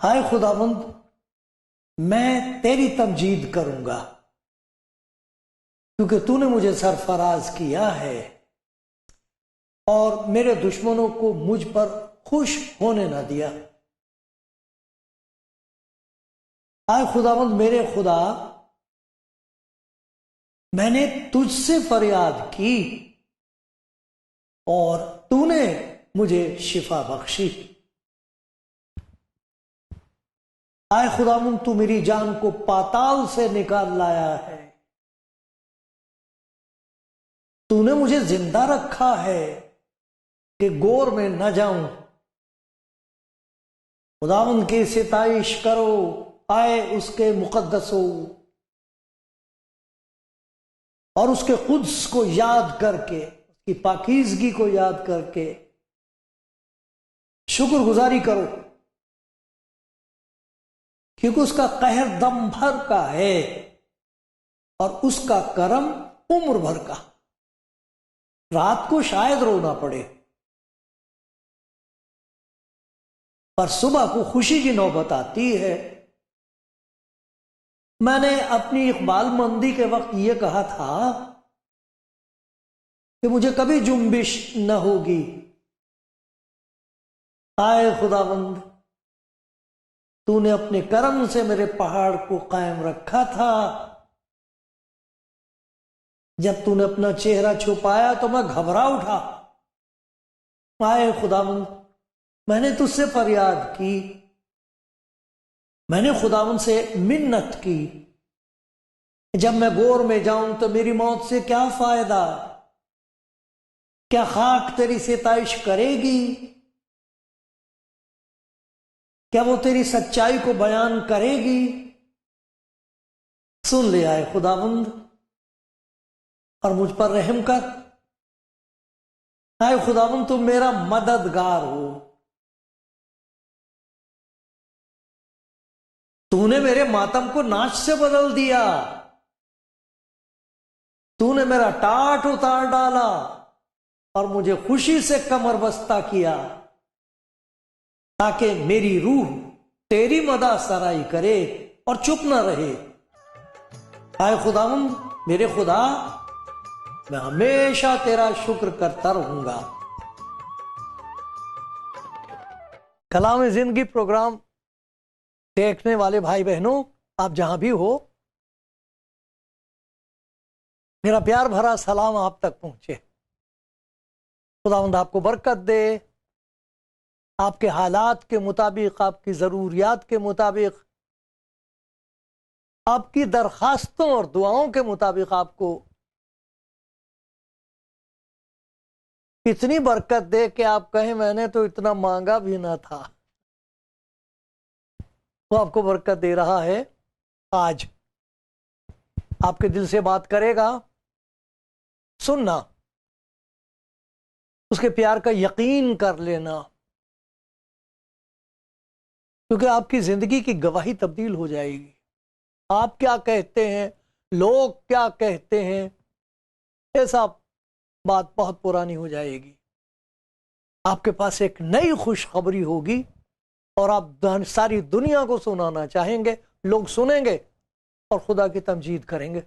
ہائے خداوند، میں تیری تمجید کروں گا کیونکہ تو نے مجھے سرفراز کیا ہے اور میرے دشمنوں کو مجھ پر خوش ہونے نہ دیا۔ ہائے خداوند میرے خدا، میں نے تجھ سے فریاد کی اور تو نے مجھے شفا بخشی۔ اے خداوند، تو میری جان کو پاتال سے نکال لایا ہے، تو نے مجھے زندہ رکھا ہے کہ گور میں نہ جاؤں۔ خداوند کی ستائش کرو، آئے اس کے مقدسو، اور اس کے قدس کو یاد کر کے، اس کی پاکیزگی کو یاد کر کے شکر گزاری کرو، کیونکہ اس کا قہر دم بھر کا ہے اور اس کا کرم عمر بھر کا۔ رات کو شاید رونا پڑے پر صبح کو خوشی کی نوبت آتی ہے۔ میں نے اپنی اقبال مندی کے وقت یہ کہا تھا کہ مجھے کبھی جنبش نہ ہوگی۔ آئے خداوند، تو نے اپنے کرم سے میرے پہاڑ کو قائم رکھا تھا۔ جب تو نے اپنا چہرہ چھپایا تو میں گھبرا اٹھا۔ آئے خداوند، میں نے تجھ سے فریاد کی، میں نے خداوند سے منت کی، جب میں گور میں جاؤں تو میری موت سے کیا فائدہ؟ کیا خاک تیری ستائش کرے گی؟ کیا وہ تیری سچائی کو بیان کرے گی؟ سن لے آئے خداوند اور مجھ پر رحم کر۔ آئے خداوند، تم میرا مددگار ہو۔ تو نے میرے ماتم کو ناچ سے بدل دیا، تو نے میرا ٹاٹ اتار ڈالا اور مجھے خوشی سے کمر بستہ کیا، تاکہ میری روح تیری مدح سرائی کرے اور چپ نہ رہے۔ اے خداوند میرے خدا، میں ہمیشہ تیرا شکر کرتا رہوں گا۔ کلام زندگی پروگرام دیکھنے والے بھائی بہنوں، آپ جہاں بھی ہو، میرا پیار بھرا سلام آپ تک پہنچے۔ خداوند آپ کو برکت دے، آپ کے حالات کے مطابق، آپ کی ضروریات کے مطابق، آپ کی درخواستوں اور دعاؤں کے مطابق آپ کو اتنی برکت دے کہ آپ کہیں میں نے تو اتنا مانگا بھی نہ تھا۔ وہ آپ کو برکت دے رہا ہے۔ آج آپ کے دل سے بات کرے گا، سننا، اس کے پیار کا یقین کر لینا، کیونکہ آپ کی زندگی کی گواہی تبدیل ہو جائے گی۔ آپ کیا کہتے ہیں، لوگ کیا کہتے ہیں، ایسا بات بہت پرانی ہو جائے گی۔ آپ کے پاس ایک نئی خوشخبری ہوگی اور آپ ساری دنیا کو سنانا چاہیں گے، لوگ سنیں گے اور خدا کی تمجید کریں گے۔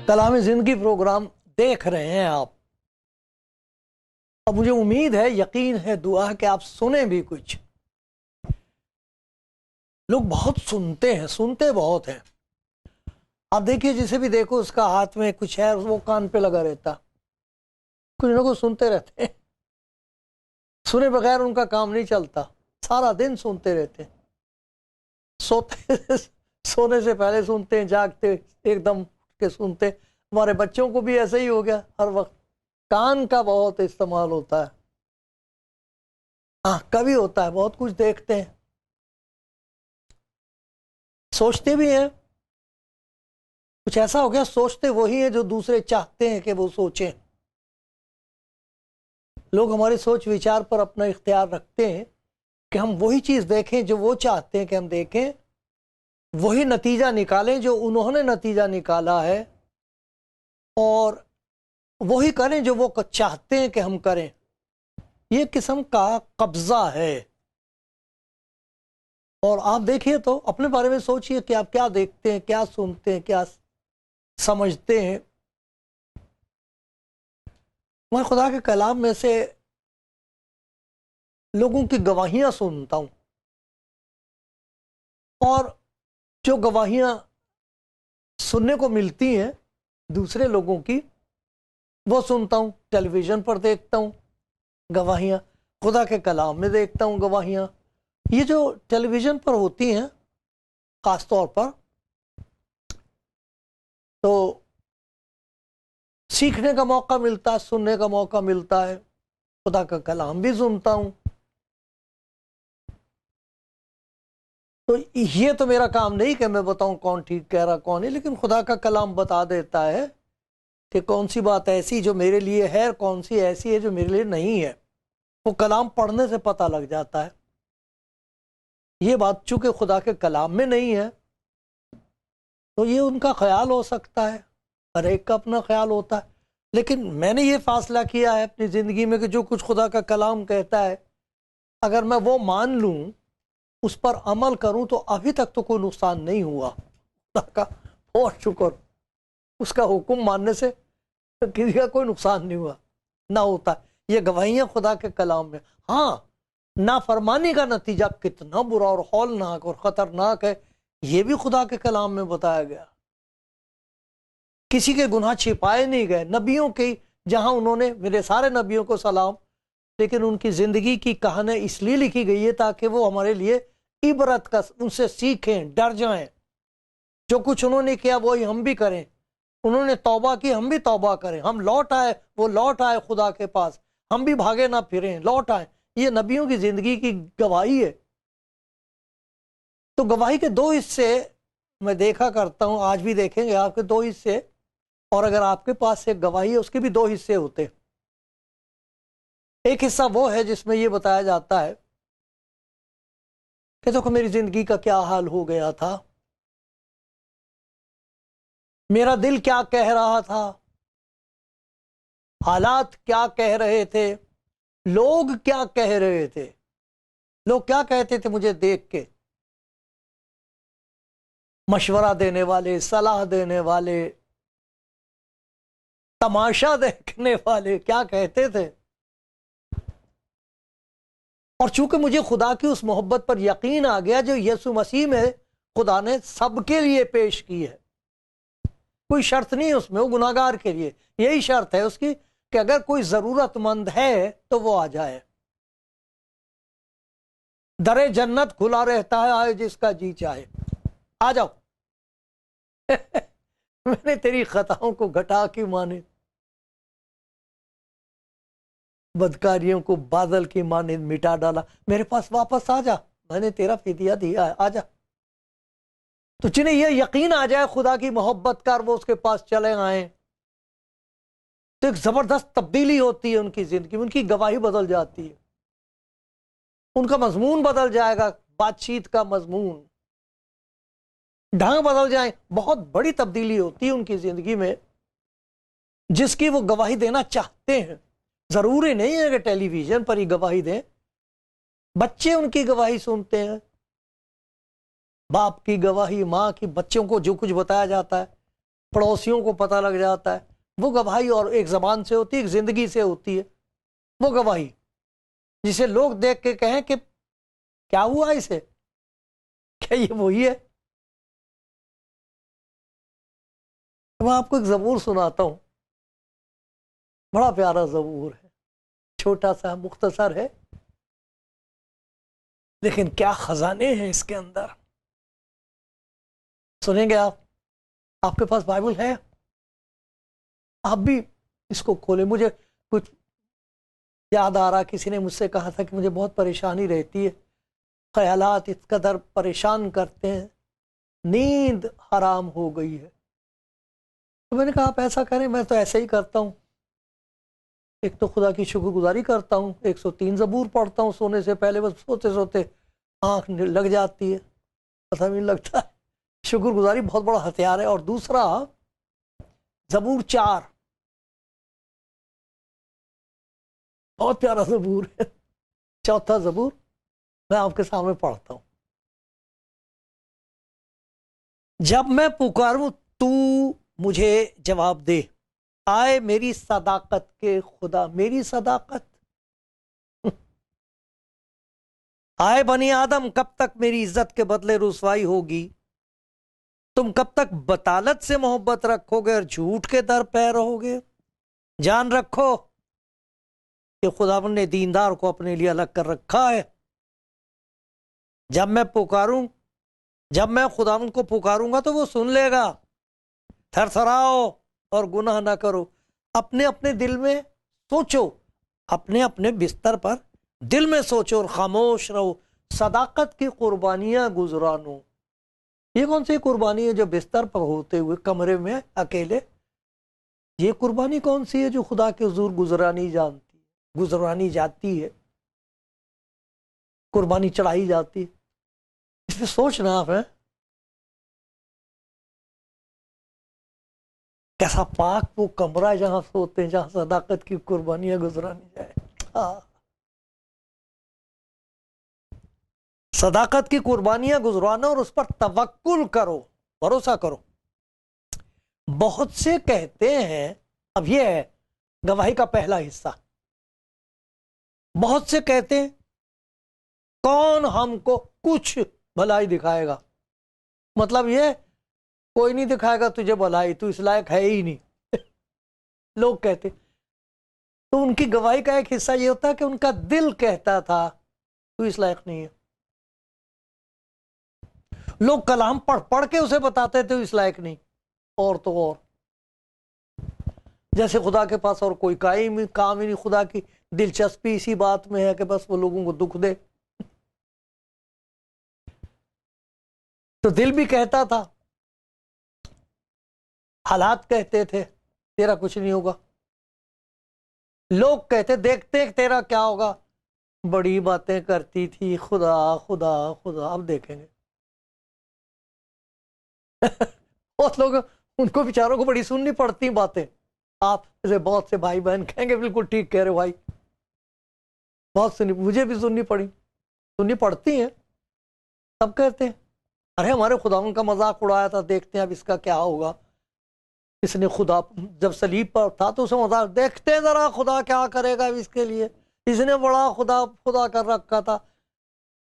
کلام زندگی پروگرام دیکھ رہے ہیں آپ، اور مجھے امید ہے، یقین ہے، دعا ہے کہ آپ سنیں بھی کچھ۔ لوگ بہت سنتے ہیں، سنتے بہت ہیں۔ آپ دیکھیے جسے بھی دیکھو اس کا ہاتھ میں کچھ ہے، وہ کان پہ لگا رہتا، کچھ نہ کچھ سنتے رہتے ہیں، سنے بغیر ان کا کام نہیں چلتا، سارا دن سنتے رہتے ہیں، سونے سے پہلے سنتے ہیں، جاگتے ایک دم کے سنتے۔ ہمارے بچوں کو بھی ایسا ہی ہو گیا، ہر وقت کان کا بہت استعمال ہوتا ہے، آنکھ کا بھی ہوتا ہے، بہت کچھ دیکھتے ہیں، سوچتے بھی ہیں۔ کچھ ایسا ہو گیا، سوچتے وہی ہیں جو دوسرے چاہتے ہیں کہ وہ سوچیں۔ لوگ ہماری سوچ وچار پر اپنا اختیار رکھتے ہیں کہ ہم وہی چیز دیکھیں جو وہ چاہتے ہیں کہ ہم دیکھیں، وہی نتیجہ نکالیں جو انہوں نے نتیجہ نکالا ہے، اور وہی کریں جو وہ چاہتے ہیں کہ ہم کریں۔ یہ قسم کا قبضہ ہے۔ اور آپ دیکھیے تو اپنے بارے میں سوچئے کہ آپ کیا دیکھتے ہیں، کیا سنتے ہیں، کیا سمجھتے ہیں۔ میں خدا کے کلام میں سے لوگوں کی گواہیاں سنتا ہوں، اور جو گواہیاں سننے کو ملتی ہیں دوسرے لوگوں کی، وہ سنتا ہوں، ٹیلی ویژن پر دیکھتا ہوں گواہیاں، خدا کے کلام میں دیکھتا ہوں گواہیاں۔ یہ جو ٹیلی ویژن پر ہوتی ہیں خاص طور پر، تو سیکھنے کا موقع ملتا ہے، سننے کا موقع ملتا ہے، خدا کا کلام بھی سنتا ہوں۔ تو یہ تو میرا کام نہیں کہ میں بتاؤں کون ٹھیک کہہ رہا کون نہیں، لیکن خدا کا کلام بتا دیتا ہے کہ کون سی بات ایسی جو میرے لیے ہے، اور کون سی ایسی ہے جو میرے لیے نہیں ہے۔ وہ کلام پڑھنے سے پتہ لگ جاتا ہے۔ یہ بات چونکہ خدا کے کلام میں نہیں ہے، تو یہ ان کا خیال ہو سکتا ہے، ہر ایک کا اپنا خیال ہوتا ہے، لیکن میں نے یہ فیصلہ کیا ہے اپنی زندگی میں کہ جو کچھ خدا کا کلام کہتا ہے، اگر میں وہ مان لوں، اس پر عمل کروں، تو ابھی تک تو کوئی نقصان نہیں ہوا، خدا کا بہت شکر۔ اس کا حکم ماننے سے کسی کا کوئی نقصان نہیں ہوا، نہ ہوتا۔ یہ گواہیاں خدا کے کلام میں۔ ہاں، نافرمانی کا نتیجہ کتنا برا اور ہولناک اور خطرناک ہے، یہ بھی خدا کے کلام میں بتایا گیا۔ کسی کے گناہ چھپائے نہیں گئے، نبیوں کی جہاں انہوں نے، میرے سارے نبیوں کو سلام، لیکن ان کی زندگی کی کہانیاں اس لیے لکھی گئی ہے تاکہ وہ ہمارے لیے عبرت کا، ان سے سیکھیں، ڈر جائیں۔ جو کچھ انہوں نے کیا وہی ہم بھی کریں، انہوں نے توبہ کی، ہم بھی توبہ کریں۔ ہم لوٹ آئے، وہ لوٹ آئے خدا کے پاس، ہم بھی بھاگے نہ پھریں، لوٹ آئیں۔ یہ نبیوں کی زندگی کی گواہی ہے۔ تو گواہی کے دو حصے میں دیکھا کرتا ہوں، آج بھی دیکھیں گے آپ کے دو حصے، اور اگر آپ کے پاس ایک گواہی ہے اس کے بھی دو حصے ہوتے ہیں۔ ایک حصہ وہ ہے جس میں یہ بتایا جاتا ہے کہ دیکھو میری زندگی کا کیا حال ہو گیا تھا، میرا دل کیا کہہ رہا تھا، حالات کیا کہہ رہے تھے، لوگ کیا کہہ رہے تھے، لوگ کیا کہتے تھے مجھے دیکھ کے، مشورہ دینے والے، صلاح دینے والے، تماشا دیکھنے والے کیا کہتے تھے۔ اور چونکہ مجھے خدا کی اس محبت پر یقین آ گیا جو یسوع مسیح میں خدا نے سب کے لیے پیش کی ہے، کوئی شرط نہیں اس میں، وہ گناہگار کے لیے یہی شرط ہے اس کی کہ اگر کوئی ضرورت مند ہے تو وہ آ جائے۔ در جنت کھلا رہتا ہے، آئے جس کا جی چاہے، آ جاؤ۔ میں نے تیری خطاؤں کو گھٹا کی مانند، بدکاریوں کو بادل کی مانند مٹا ڈالا، میرے پاس واپس آ جا، میں نے تیرا فدیہ دیا ہے، آ جا۔ تو جنہیں یہ یقین آ جائے خدا کی محبت کر، وہ اس کے پاس چلے آئیں، تو ایک زبردست تبدیلی ہوتی ہے ان کی زندگی میں، ان کی گواہی بدل جاتی ہے، ان کا مضمون بدل جائے گا، بات چیت کا مضمون، ڈھنگ بدل جائیں، بہت بڑی تبدیلی ہوتی ہے ان کی زندگی میں جس کی وہ گواہی دینا چاہتے ہیں۔ ضروری نہیں ہے کہ ٹیلی ویژن پر ہی گواہی دیں، بچے ان کی گواہی سنتے ہیں، باپ کی گواہی، ماں کی، بچوں کو جو کچھ بتایا جاتا ہے، پڑوسیوں کو پتہ لگ جاتا ہے، وہ گواہی اور ایک زبان سے ہوتی ہے، ایک زندگی سے ہوتی ہے. وہ گواہی جسے لوگ دیکھ کے کہیں کہ کیا ہوا اسے، کیا یہ وہی ہے. میں آپ کو ایک زبور سناتا ہوں، بڑا پیارا زبور ہے، چھوٹا سا مختصر ہے، لیکن کیا خزانے ہیں اس کے اندر. سنیں گے آپ کے پاس بائبل ہے؟ آپ بھی اس کو کھولیں. مجھے کچھ یاد آ رہا، کسی نے مجھ سے کہا تھا کہ مجھے بہت پریشانی رہتی ہے، خیالات اس قدر پریشان کرتے ہیں، نیند حرام ہو گئی ہے. تو میں نے کہا آپ ایسا کریں، میں تو ایسے ہی کرتا ہوں. ایک تو خدا کی شکر گزاری کرتا ہوں، 103 زبور پڑھتا ہوں سونے سے پہلے، بس سوتے سوتے آنکھ لگ جاتی ہے، پتہ بھی نہیں لگتا. شکر گزاری بہت بڑا ہتھیار ہے. اور دوسرا زبور 4 بہت پیارا زبور ہے، چوتھا زبور میں آپ کے سامنے پڑھتا ہوں. جب میں پکاروں تو مجھے جواب دے، آئے میری صداقت کے خدا. میری صداقت، آئے بنی آدم کب تک میری عزت کے بدلے رسوائی ہوگی؟ تم کب تک بطالت سے محبت رکھو گے اور جھوٹ کے در پہ رہو گے؟ جان رکھو کہ خداوند نے دیندار کو اپنے لیے الگ کر رکھا ہے. جب میں خداوند کو پکاروں گا تو وہ سن لے گا. تھرتھراؤ اور گناہ نہ کرو. اپنے اپنے دل میں سوچو، اپنے اپنے بستر پر دل میں سوچو اور خاموش رہو. صداقت کی قربانیاں گزرانو. یہ کون سی قربانی ہے جو بستر پر ہوتے ہوئے کمرے میں اکیلے؟ یہ قربانی کون سی ہے جو خدا کے حضور گزرانی جاتی ہے، قربانی چڑھائی جاتی ہے؟ اس پہ سوچنا آپ ہیں. کیسا پاک وہ کمرہ ہے جہاں سوتے ہیں، جہاں صداقت کی قربانیاں گزرانی جائے. صداقت کی قربانیاں گزرانا اور اس پر توکل کرو، بھروسہ کرو. بہت سے کہتے ہیں، اب یہ ہے گواہی کا پہلا حصہ، بہت سے کہتے ہیں کون ہم کو کچھ بھلائی دکھائے گا. مطلب یہ کوئی نہیں دکھائے گا تجھے بھلائی، تو اس لائق ہے ہی نہیں. لوگ کہتے. تو ان کی گواہی کا ایک حصہ یہ ہوتا ہے کہ ان کا دل کہتا تھا تو اس لائق نہیں ہے. لوگ کلام پڑھ پڑھ کے اسے بتاتے تھے اس لائق نہیں. اور تو اور جیسے خدا کے پاس اور کوئی کام ہی نہیں، خدا کی دلچسپی اسی بات میں ہے کہ بس وہ لوگوں کو دکھ دے. تو دل بھی کہتا تھا، حالات کہتے تھے تیرا کچھ نہیں ہوگا. لوگ کہتے دیکھتے تیرا کیا ہوگا. بڑی باتیں کرتی تھی، خدا خدا خدا. اب دیکھیں گے. بہت لوگ ان کو بیچاروں کو بڑی سننی پڑتی باتیں. آپ جیسے بہت سے بھائی بہن کہیں گے بالکل ٹھیک کہہ رہے بھائی، بہت سنی، مجھے بھی سننی پڑتی ہیں. سب کہتے ہیں ارے ہمارے خداوند کا مذاق اڑایا تھا، دیکھتے ہیں اب اس کا کیا ہوگا. اس نے خدا جب صلیب پر تھا تو اسے مذاق، دیکھتے ذرا خدا کیا کرے گا اس کے لیے. اس نے بڑا خدا کر رکھا تھا،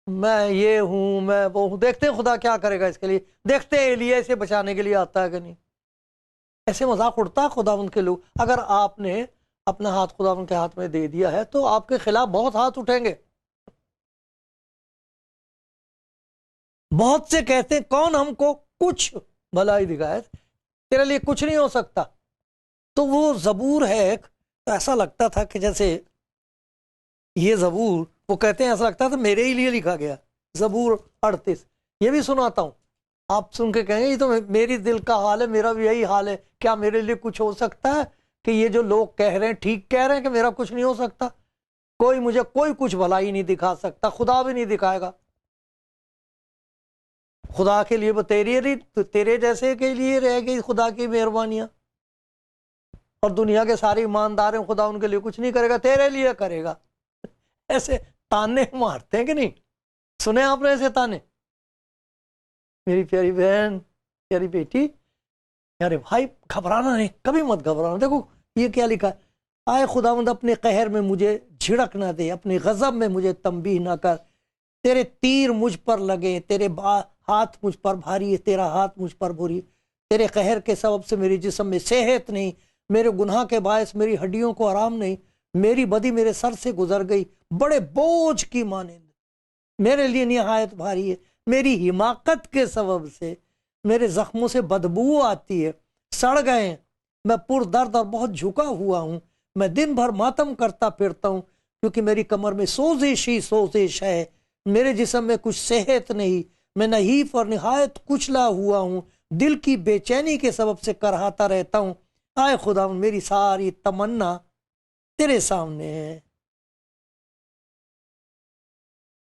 میں یہ ہوں میں وہ ہوں، دیکھتے خدا کیا کرے گا اس کے لیے. دیکھتے ایلییا اسے بچانے کے لیے آتا ہے کہ نہیں. ایسے مذاق اڑتا ہے خداوند کے لوگ. اگر آپ نے اپنا ہاتھ خداوند کے ہاتھ میں دے دیا ہے تو آپ کے خلاف بہت ہاتھ اٹھیں گے. بہت سے کہتے ہیں کون ہم کو کچھ بھلائی دکھائے، تیرے لیے کچھ نہیں ہو سکتا. تو وہ زبور ہے، تو ایسا لگتا تھا کہ جیسے یہ زبور، وہ کہتے ہیں ایسا لگتا تھا میرے ہی لیے لکھا گیا. زبور 38 یہ بھی سناتا ہوں، آپ سن کے کہیں گے یہ تو میری دل کا حال ہے، میرا بھی یہی حال ہے. کیا میرے لیے کچھ ہو سکتا ہے کہ یہ جو لوگ کہہ رہے ہیں ٹھیک کہہ رہے ہیں کہ میرا کچھ نہیں ہو سکتا؟ مجھے کوئی کچھ بھلائی نہیں دکھا سکتا، خدا بھی نہیں دکھائے گا. خدا کے لیے تیرے جیسے کے لیے رہ گئی خدا کی مہربانیاں. اور دنیا کے سارے ایماندار ہیں، خدا ان کے لیے کچھ نہیں کرے گا، تیرے لیے کرے گا. ایسے تانے مارتے ہیں کہ نہیں؟ سنے آپ نے ایسے تانے؟ میری پیاری بہن، پیاری بیٹی، ارے بھائی گھبرانا نہیں، کبھی مت گھبرانا. دیکھو یہ کیا لکھا ہے، آئے خداوند اپنے قہر میں مجھے جھڑک نہ دے، اپنے غضب میں مجھے تنبیہ نہ کر. تیرے تیر مجھ پر لگے، تیرے ہاتھ مجھ پر بھاری ہے، تیرا ہاتھ مجھ پر بری. تیرے قہر کے سبب سے میری جسم میں صحت نہیں، میرے گناہ کے باعث میری ہڈیوں کو آرام نہیں. میری بدی میرے سر سے گزر گئی بڑے بوجھ کی مانند، میرے لیے نہایت بھاری ہے. میری حماقت کے سبب سے میرے زخموں سے بدبو آتی ہے، سڑ گئے ہیں. میں پر درد اور بہت جھکا ہوا ہوں، میں دن بھر ماتم کرتا پھرتا ہوں، کیونکہ میری کمر میں سوزش ہی سوزش ہے، میرے جسم میں کچھ صحت نہیں. میں نحیف اور نہایت کچلا ہوا ہوں، دل کی بے چینی کے سبب سے کرہاتا رہتا ہوں. آئے خدا میری ساری تمنا تیرے سامنے ہے.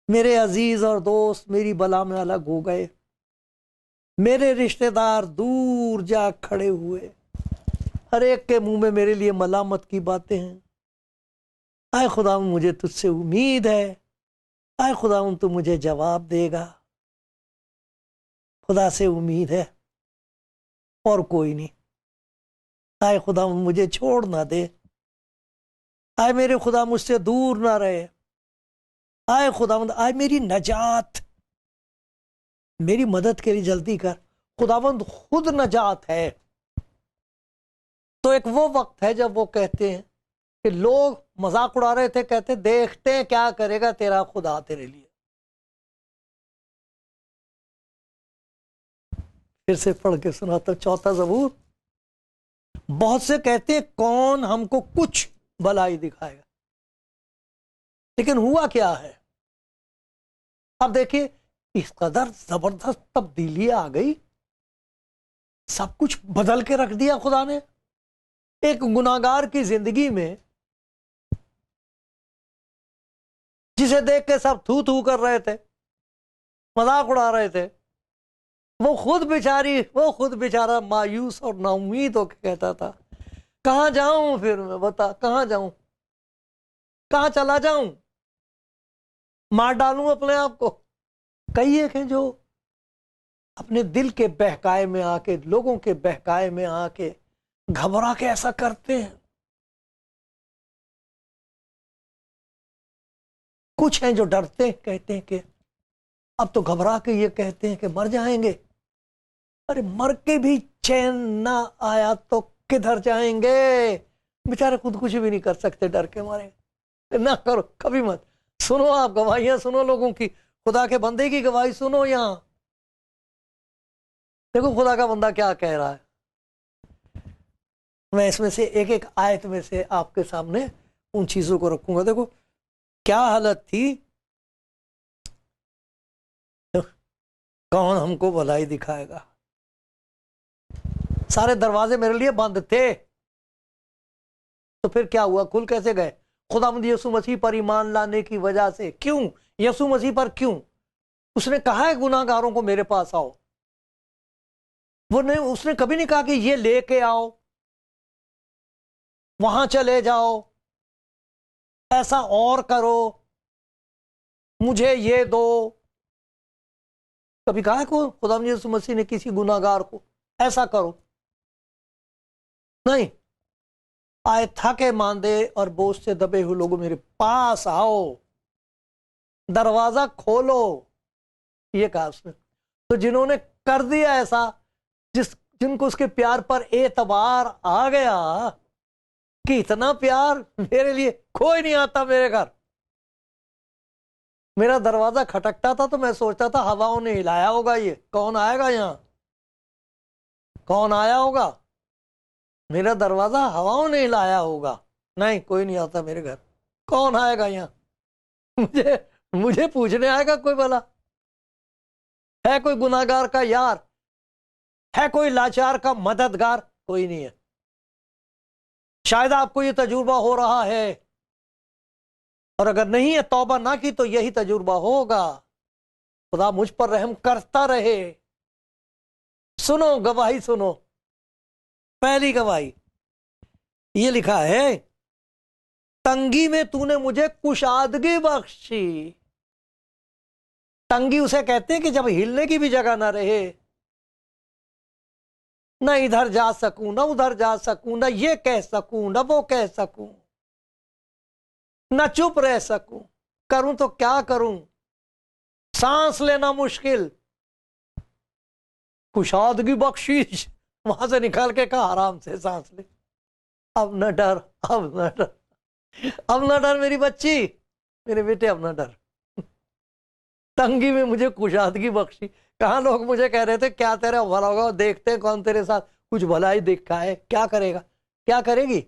میرے عزیز اور دوست میری بلا میں الگ ہو گئے، میرے رشتہ دار دور جا کھڑے ہوئے، ہر ایک کے منہ میں میرے لیے ملامت کی باتیں ہیں. آئے خدا مجھے تجھ سے امید ہے، آئے خدا تو مجھے جواب دے گا. خدا سے امید ہے اور کوئی نہیں. آئے خدا مجھے چھوڑ نہ دے، آئے میرے خدا مجھ سے دور نہ رہے. آئے خداوند، آئے میری نجات، میری مدد کے لیے جلدی کر. خداوند خود نجات ہے. تو ایک وہ وقت ہے جب وہ کہتے ہیں کہ لوگ مذاق اڑا رہے تھے، کہتے دیکھتے ہیں کیا کرے گا تیرا خدا تیرے لیے. پھر سے پڑھ کے سناتا 4 زبور. بہت سے کہتے ہیں کون ہم کو کچھ بھلائی دکھائے گا، لیکن ہوا کیا ہے؟ اب دیکھیے اس قدر زبردست تبدیلی آ گئی، سب کچھ بدل کے رکھ دیا خدا نے. ایک گناہگار کی زندگی میں جسے دیکھ کے سب تھو تھو کر رہے تھے، مذاق اڑا رہے تھے، وہ خود بیچارہ مایوس اور نا امید ہو کے کہتا تھا کہاں جاؤں، پھر میں بتا کہاں جاؤں، کہاں چلا جاؤں، مار ڈالوں اپنے آپ کو. کئی ایک ہیں جو اپنے دل کے بہکائے میں آ کے، لوگوں کے بہکائے میں آ کے گھبرا کے ایسا کرتے ہیں. کچھ ہیں جو ڈرتے ہیں، کہتے ہیں کہ اب تو گھبرا کے یہ کہتے ہیں کہ مر جائیں گے. ارے مر کے بھی چین نہ آیا تو کدھر جائیں گے؟ بیچارے خود کچھ بھی نہیں کر سکتے ڈر کے مارے. نہ کرو کبھی مت. سنو آپ گواہیاں سنو لوگوں کی، خدا کے بندے کی گواہی سنو. یہاں دیکھو خدا کا بندہ کیا کہہ رہا ہے. میں اس میں سے ایک ایک آیت میں سے آپ کے سامنے ان چیزوں کو رکھوں گا. دیکھو کیا حالت تھی، کون ہم کو بھلائی دکھائے گا. سارے دروازے میرے لیے بند تھے، تو پھر کیا ہوا؟ کھل کیسے گئے؟ خداوند یسوع مسیح پر ایمان لانے کی وجہ سے. کیوں یسوع مسیح پر؟ کیوں؟ اس نے کہا ہے گناہ گاروں کو میرے پاس آؤ. اس نے کبھی نہیں کہا کہ یہ لے کے آؤ، وہاں چلے جاؤ، ایسا اور کرو، مجھے یہ دو. کبھی کہا ہے کو خداوند یسوع مسیح نے کسی گناہ گار کو ایسا کرو؟ نہیں. آئے تھکے ماندے اور بوجھ سے دبے ہوئے لوگوں میرے پاس آؤ، دروازہ کھولو، یہ کہا اس نے. تو جنہوں نے کر دیا ایسا، جن کو اس کے پیار پر اعتبار آ گیا کہ اتنا پیار میرے لیے کوئی نہیں آتا میرے گھر. میرا دروازہ کھٹکتا تھا تو میں سوچتا تھا ہواؤں نے ہلایا ہوگا، یہ کون آئے گا یہاں، کون آیا ہوگا. میرا دروازہ ہواؤں نے ہلایا ہوگا، نہیں کوئی نہیں آتا میرے گھر. کون آئے گا یہاں؟ مجھے پوچھنے آئے گا کوئی؟ بھلا ہے کوئی گناہگار کا یار؟ ہے کوئی لاچار کا مددگار؟ کوئی نہیں ہے. شاید آپ کو یہ تجربہ ہو رہا ہے، اور اگر نہیں ہے توبہ نہ کی تو یہی تجربہ ہوگا. خدا مجھ پر رحم کرتا رہے. سنو گواہی سنو. پہلی گواہی یہ لکھا ہے، تنگی میں تو نے مجھے کشادگی بخشی. تنگی اسے کہتے ہیں کہ جب ہلنے کی بھی جگہ نہ رہے، نہ ادھر جا سکوں نہ ادھر جا سکوں، نہ یہ کہہ سکوں نہ وہ کہہ سکوں، نہ چپ رہ سکوں، کروں تو کیا کروں، سانس لینا مشکل۔ کشادگی بخشش، وہاں سے نکال کے کہا آرام سے سانس لے، اب نہ ڈر، اب نہ ڈر، اب نہ ڈر میری بچی، میرے بیٹے اب نہ ڈر۔ تنگی میں مجھے کشادگی بخشی۔ کہاں لوگ مجھے کہہ رہے تھے کیا تیرا بھلا ہوگا، دیکھتے ہیں کون تیرے ساتھ کچھ بھلائی دکھا ہے، کیا کرے گا، کیا کرے گی،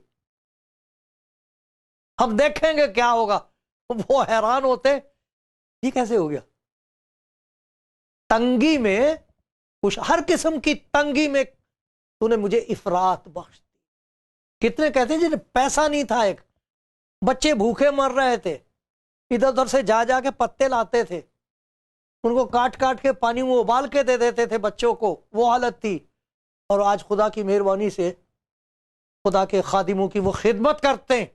ہم دیکھیں گے کیا ہوگا۔ وہ حیران ہوتے یہ کیسے ہو گیا۔ تنگی میں ہر قسم کی تنگی میں تو نے مجھے افراط بخش دی۔ کتنے کہتے ہیں جنہیں پیسہ نہیں تھا، ایک بچے بھوکے مر رہے تھے، ادھر ادھر سے جا جا کے پتے لاتے تھے، ان کو کاٹ کاٹ کے پانی میں ابال کے دے دیتے تھے بچوں کو، وہ حالت تھی۔ اور آج خدا کی مہربانی سے خدا کے خادموں کی وہ خدمت کرتے ہیں،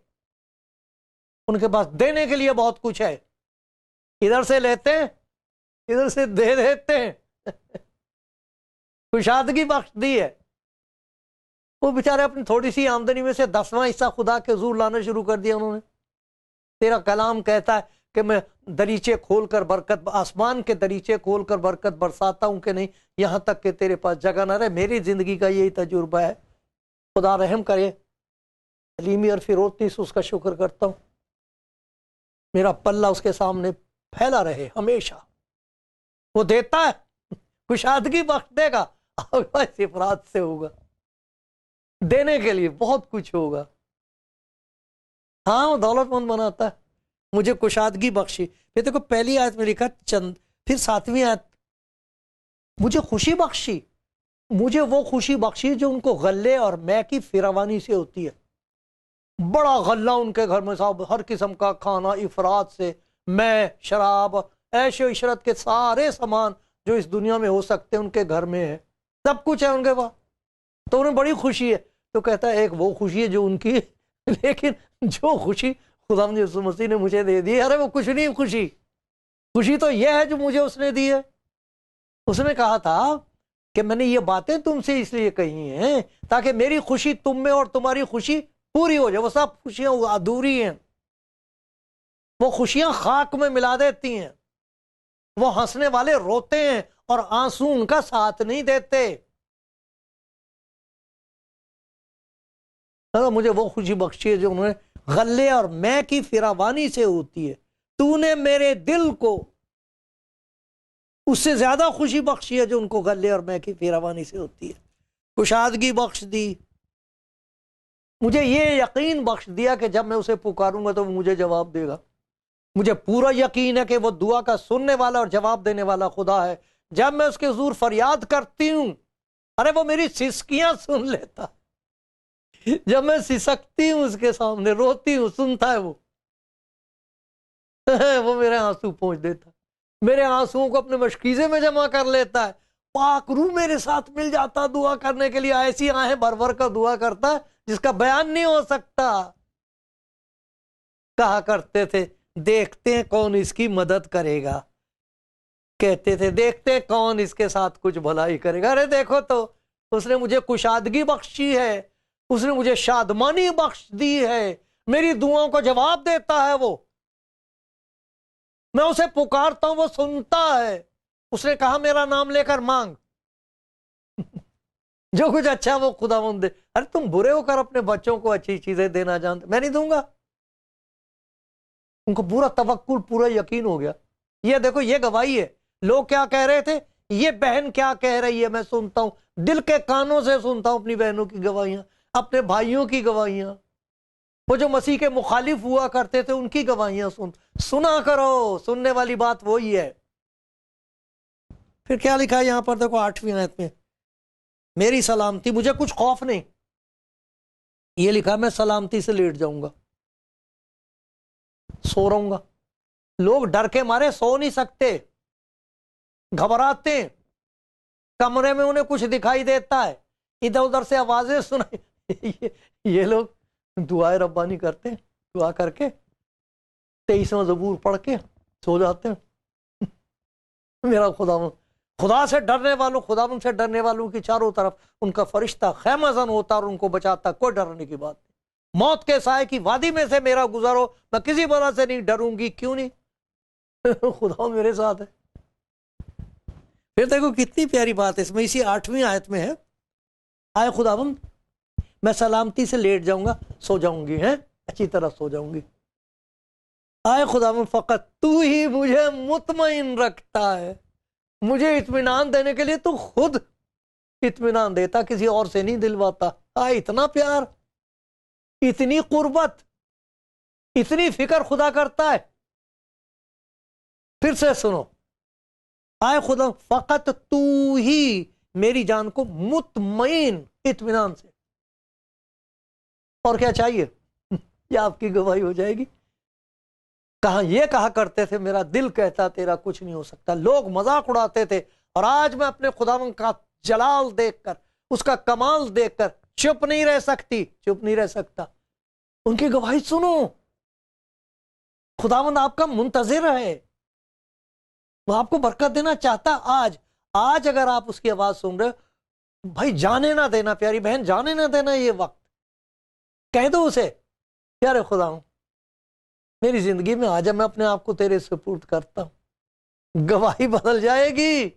ان کے پاس دینے کے لیے بہت کچھ ہے، ادھر سے لیتے ہیں ادھر سے دے دیتے ہیں۔ کشادگی بخش دی ہے۔ وہ بیچارے اپنی تھوڑی سی آمدنی میں سے 10واں حصہ خدا کے حضور لانا شروع کر دیا انہوں نے۔ تیرا کلام کہتا ہے کہ میں دریچے کھول کر برکت، آسمان کے دریچے کھول کر برکت برساتا ہوں کہ نہیں، یہاں تک کہ تیرے پاس جگہ نہ رہے۔ میری زندگی کا یہی تجربہ ہے۔ خدا رحم کرے۔ علیمی اور فروتنی سے اس کا شکر کرتا ہوں، میرا پلہ اس کے سامنے پھیلا رہے ہمیشہ۔ وہ دیتا ہے، کشادگی بخش دے گا، افراد سے ہوگا، دینے کے لیے بہت کچھ ہوگا۔ ہاں وہ دولت مند بناتا ہے۔ مجھے کشادگی بخشی، پھر دیکھو پہلی آیت میں لکھا چند، پھر 7ویں آیت مجھے خوشی بخشی، مجھے وہ خوشی بخشی جو ان کو غلے اور مے کی فراوانی سے ہوتی ہے۔ بڑا غلہ ان کے گھر میں صاحب، ہر قسم کا کھانا افراد سے، مے، شراب، عیش و عشرت کے سارے سامان جو اس دنیا میں ہو سکتے ہیں ان کے گھر میں ہے، سب کچھ ہے ان کے پاس، تو انہیں بڑی خوشی ہے۔ تو کہتا ہے ایک وہ خوشی ہے جو ان کی، لیکن جو خوشی خدا یسوع مسیح نے مجھے دے دی، ارے وہ کچھ نہیں خوشی، خوشی تو یہ ہے جو مجھے اس نے دی ہے۔ اس نے کہا تھا کہ میں نے یہ باتیں تم سے اس لیے کہی ہیں تاکہ میری خوشی تم میں اور تمہاری خوشی پوری ہو جائے۔ وہ سب خوشیاں ادھوری ہیں، وہ خوشیاں خاک میں ملا دیتی ہیں، وہ ہنسنے والے روتے ہیں اور آنسو ان کا ساتھ نہیں دیتے۔ مجھے وہ خوشی بخشی ہے جو انہوں نے غلے اور مے کی فراوانی سے ہوتی ہے۔ تو نے میرے دل کو اس سے زیادہ خوشی بخشی ہے جو ان کو غلے اور مے کی فراوانی سے ہوتی ہے۔ کشادگی بخش دی، مجھے یہ یقین بخش دیا کہ جب میں اسے پکاروں گا تو وہ مجھے جواب دے گا۔ مجھے پورا یقین ہے کہ وہ دعا کا سننے والا اور جواب دینے والا خدا ہے۔ جب میں اس کے حضور فریاد کرتی ہوں، ارے وہ میری سسکیاں سن لیتا، جب میں سسکتی ہوں اس کے سامنے، روتی ہوں، سنتا ہے وہ وہ میرے آنسو پہنچ دیتا، میرے آنسوؤں کو اپنے مشکیزے میں جمع کر لیتا ہے۔ پاک روح میرے ساتھ مل جاتا دعا کرنے کے لیے، ایسی آہیں بھر بھر کر دعا کرتا ہے جس کا بیان نہیں ہو سکتا۔ کہا کرتے تھے دیکھتے ہیں کون اس کی مدد کرے گا، کہتے تھے دیکھتے ہیں کون اس کے ساتھ کچھ بھلائی کرے گا۔ ارے دیکھو تو اس نے مجھے کشادگی بخشی ہے، اس نے مجھے شادمانی بخش دی ہے، میری دعاؤں کو جواب دیتا ہے وہ، میں اسے پکارتا ہوں وہ سنتا ہے۔ اس نے کہا میرا نام لے کر مانگ، جو کچھ اچھا وہ خدا مند دے۔ ارے تم برے ہو کر اپنے بچوں کو اچھی چیزیں دینا جانتے، میں نہیں دوں گا۔ ان کو پورا توکل، پورا یقین ہو گیا۔ یہ دیکھو یہ گواہی ہے، لوگ کیا کہہ رہے تھے، یہ بہن کیا کہہ رہی ہے، میں سنتا ہوں، دل کے کانوں سے سنتا ہوں اپنی بہنوں کی گواہیاں، اپنے بھائیوں کی گواہیاں، وہ جو مسیح کے مخالف ہوا کرتے تھے ان کی گواہیاں سنا کرو، سننے والی بات وہی ہے۔ پھر کیا لکھا ہے یہاں پر دیکھو 8ویں آیت میں، میری سلامتی، مجھے کچھ خوف نہیں، یہ لکھا میں سلامتی سے لیٹ جاؤں گا، سو رہوں گا۔ لوگ ڈر کے مارے سو نہیں سکتے، گھبراتے ہیں، کمرے میں انہیں کچھ دکھائی دیتا ہے، ادھر ادھر سے آوازیں سنائی یہ لوگ دعائے ربانی کرتے ہیں، دعا کر کے 23واں زبور پڑھ کے سو جاتے ہیں۔ میرا خدا سے ڈرنے والوں، خدا ان سے ڈرنے والوں کی چاروں طرف ان کا فرشتہ خیمہ زن ہوتا اور ان کو بچاتا، کوئی ڈرنے کی بات نہیں۔ موت کے سائے کی وادی میں سے میرا گزرو، میں کسی بلا سے نہیں ڈروں گی، کیوں نہیں؟ خدا میرے ساتھ ہے۔ پھر دیکھو کتنی پیاری بات ہے اس میں، اسی 8ویں آیت میں ہے، آئے خداوند میں سلامتی سے لیٹ جاؤں گا، سو جاؤں گی، ہیں اچھی طرح سو جاؤں گی۔ آئے خداوند فقط تو ہی مجھے مطمئن رکھتا ہے، مجھے اطمینان دینے کے لیے تو خود اطمینان دیتا، کسی اور سے نہیں دلواتا۔ آئے اتنا پیار، اتنی قربت، اتنی فکر خدا کرتا ہے۔ پھر سے سنو، آئے خدا فقط تو ہی میری جان کو مطمئن، اطمینان سے۔ اور کیا چاہیے؟ یہ آپ کی گواہی ہو جائے گی۔ یہ کہا کرتے تھے میرا دل کہتا تیرا کچھ نہیں ہو سکتا، لوگ مذاق اڑاتے تھے، اور آج میں اپنے خداوند کا جلال دیکھ کر، اس کا کمال دیکھ کر چپ نہیں رہ سکتی، چپ نہیں رہ سکتا۔ ان کی گواہی سنو، خداوند آپ کا منتظر ہے، وہ آپ کو برکت دینا چاہتا۔ آج اگر آپ اس کی آواز سن رہے، بھائی جانے نہ دینا، پیاری بہن جانے نہ دینا یہ وقت، کہہ دو اسے پیارے خداوند میری زندگی میں آجا، میں اپنے آپ کو تیرے سپرد کرتا ہوں۔ گواہی بدل جائے گی،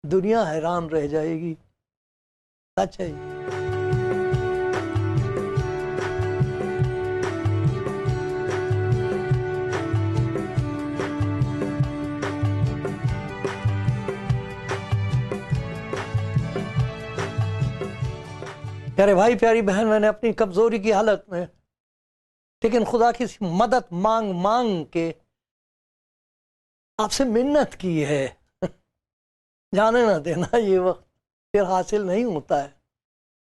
دنیا حیران رہ جائے گی۔ سچ ہے۔ پیارے بھائی پیاری بہن، میں نے اپنی کمزوری کی حالت میں لیکن خدا کی مدد مانگ مانگ کے آپ سے منت کی ہے، جانے نہ دینا یہ وقت پھر حاصل نہیں ہوتا ہے،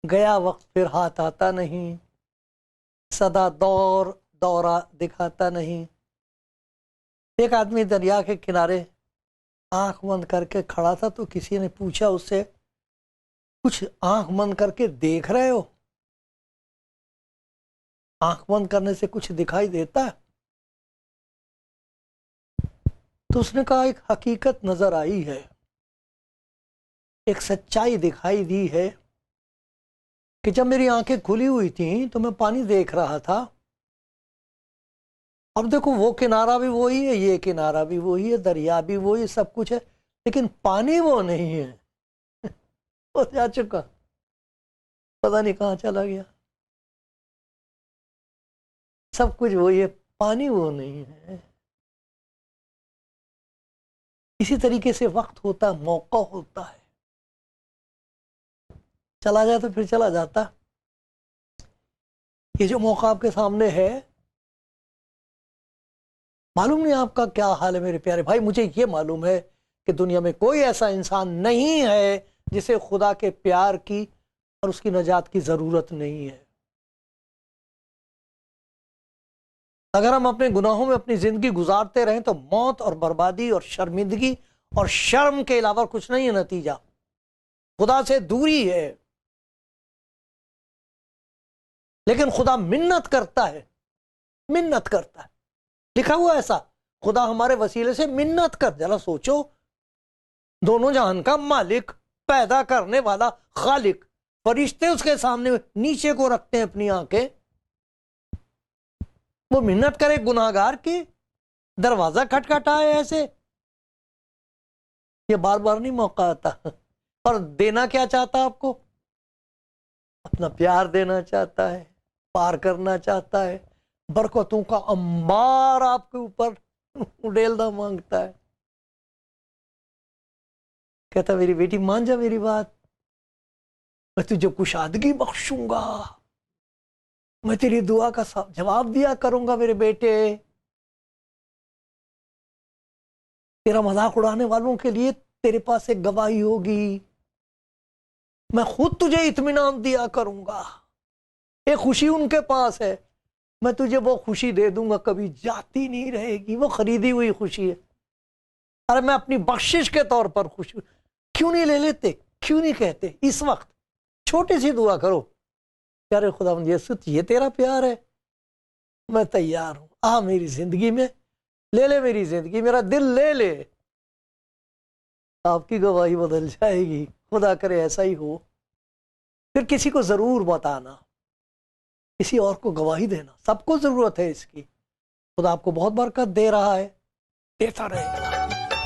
گیا وقت پھر ہاتھ آتا نہیں، سدا دورہ دکھاتا نہیں۔ ایک آدمی دریا کے کنارے آنکھ بند کر کے کھڑا تھا، تو کسی نے پوچھا اس سے، کچھ آنکھ بند کر کے دیکھ رہے ہو؟ آنکھ بند کرنے سے کچھ دکھائی دیتا ہے؟ تو اس نے کہا ایک حقیقت نظر آئی ہے، ایک سچائی دکھائی دی ہے کہ جب میری آنکھیں کھلی ہوئی تھیں تو میں پانی دیکھ رہا تھا، اب دیکھو وہ کنارہ بھی وہی ہے، یہ کنارہ بھی وہی ہے، دریا بھی وہی، سب کچھ ہے، لیکن پانی وہ نہیں ہے، وہ جا چکا، پتہ نہیں کہاں چلا گیا۔ سب کچھ وہی ہے، پانی وہ نہیں ہے۔ اسی طریقے سے وقت ہوتا ہے، موقع ہوتا ہے، چلا جائے تو پھر چلا جاتا۔ یہ جو موقع آپ کے سامنے ہے، معلوم نہیں آپ کا کیا حال ہے میرے پیارے بھائی، مجھے یہ معلوم ہے کہ دنیا میں کوئی ایسا انسان نہیں ہے جسے خدا کے پیار کی اور اس کی نجات کی ضرورت نہیں ہے۔ اگر ہم اپنے گناہوں میں اپنی زندگی گزارتے رہیں تو موت اور بربادی اور شرمندگی اور شرم کے علاوہ کچھ نہیں ہے نتیجہ، خدا سے دوری ہے۔ لیکن خدا منت کرتا ہے، منت کرتا ہے، لکھا ہوا ایسا، خدا ہمارے وسیلے سے منت کر، ذرا سوچو، دونوں جہان کا مالک، پیدا کرنے والا، خالق، فرشتے اس کے سامنے نیچے کو رکھتے ہیں اپنی آنکھیں، وہ منت کرے گناہگار کی، دروازہ کھٹکھٹائے ایسے، یہ بار بار نہیں موقع آتا، اور دینا کیا چاہتا آپ کو؟ اپنا پیار دینا چاہتا ہے، پار کرنا چاہتا ہے، برکتوں کا انبار آپ کے اوپر اڈیلنا مانگتا ہے۔ کہتا میری بیٹی مان جا میری بات، میں تجھے کشادگی بخشوں گا، میں تیری دعا کا جواب دیا کروں گا میرے بیٹے، تیرا مذاق اڑانے والوں کے لیے تیرے پاس ایک گواہی ہوگی، میں خود تجھے اطمینان دیا کروں گا، ایک خوشی ان کے پاس ہے، میں تجھے وہ خوشی دے دوں گا، کبھی جاتی نہیں رہے گی، وہ خریدی ہوئی خوشی ہے۔ ارے میں اپنی بخشش کے طور پر خوش ہوں، کیوں نہیں لے لیتے؟ کیوں نہیں کہتے اس وقت چھوٹی سی دعا کرو، پیارے خداوند یسوع یہ تیرا پیار ہے، میں تیار ہوں، آ میری زندگی میں، لے لے میری زندگی، میرا دل لے لے، آپ کی گواہی بدل جائے گی، خدا کرے ایسا ہی ہو۔ پھر کسی کو ضرور بتانا، کسی اور کو گواہی دینا، سب کو ضرورت ہے اس کی۔ خدا آپ کو بہت برکت دے رہا ہے، دیتا رہے گا۔